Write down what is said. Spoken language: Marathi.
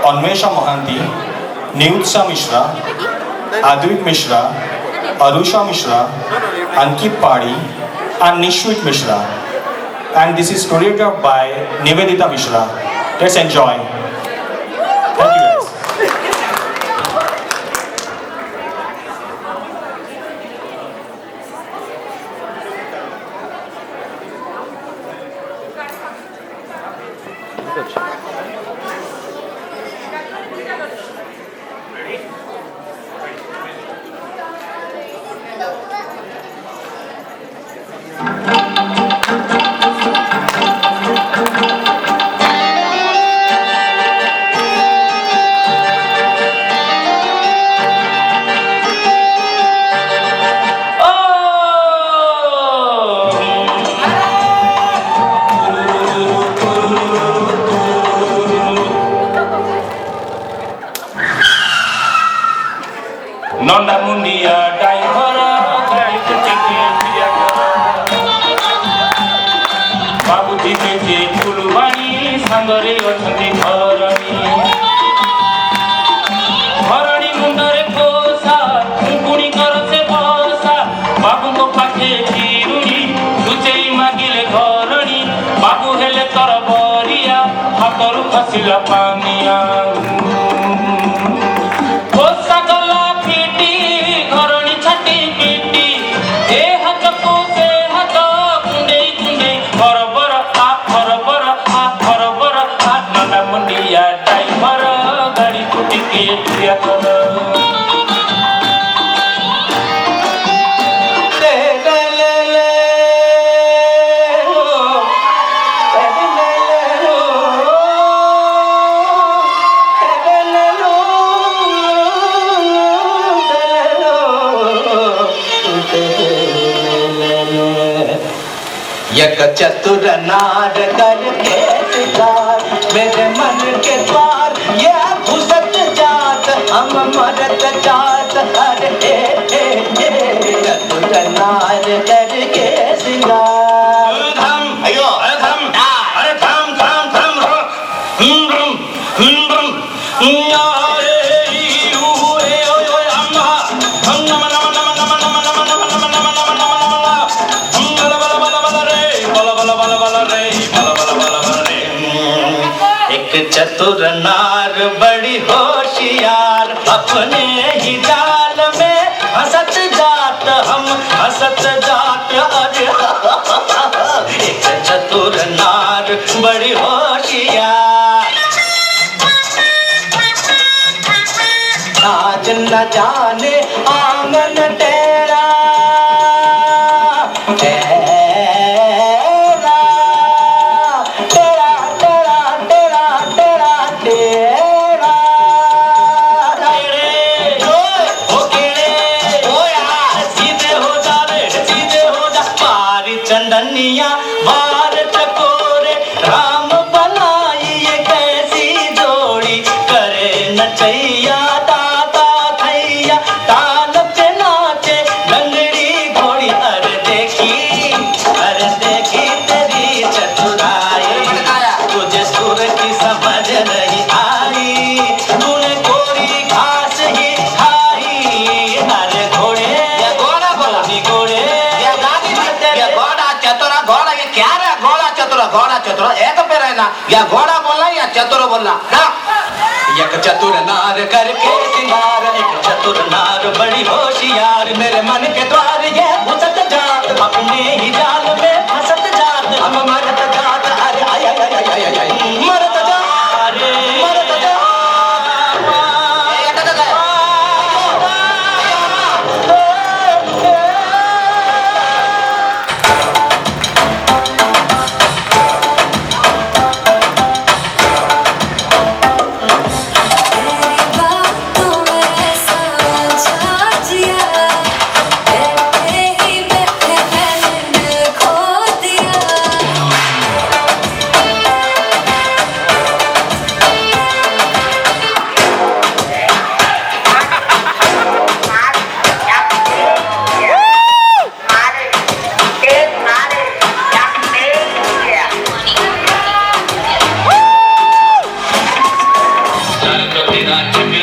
Anvesha Mohanty, Niyutsa Mishra, Advik Mishra, Arusha Mishra, Ankit Padi, and Nishwit Mishra. And this is choreographed by Nivedita Mishra. Let's enjoy. Thank you guys. Nonda mundia daihara gari kuchiki biya babuji beje fulubani sangare ochandi dharani mundare kosa kuni karase basa babu ko pakhe chiruni suchei magile dharani babu hele tora bariya hataru khasila paniya एक चतुर नार करके सितार मेरे मन के द्वार ये घुसत जात हम मरत जात अरे चतुर नार करके सिंगार धम अयो धम अरे धम धम धम rum चतुर नार बड़ी होशियार अपने ही जाल में हंसत जात हम हंसत जात अरे एक चतुर नार बड़ी होशियार आज न जाने आंगन तेरा चंदनिया बार चकोरे राम बनाई ये कैसी जोड़ी करे नचैया ताता थैया ताल पे नाचे लंगड़ी घोड़ी अरे देखी तेरी चतुराई तुझे सुर की समझ नहीं आई तूने कोरी घास ही खाई अरे घोड़े घोड़ा बोला घोड़े घोड़ा चतुर एक पे रहना या घोड़ा बोलना या चतुर बोलना ना एक चतुर नार करके सिंगार एक चतुर नार बड़ी होशियार मेरे मन के द्वार ये घुसत जात अपने ही जाल में फंसत जात हम मरत जात अरे I I I I I मरत जात अरे मरत जात चार तो तेरा चक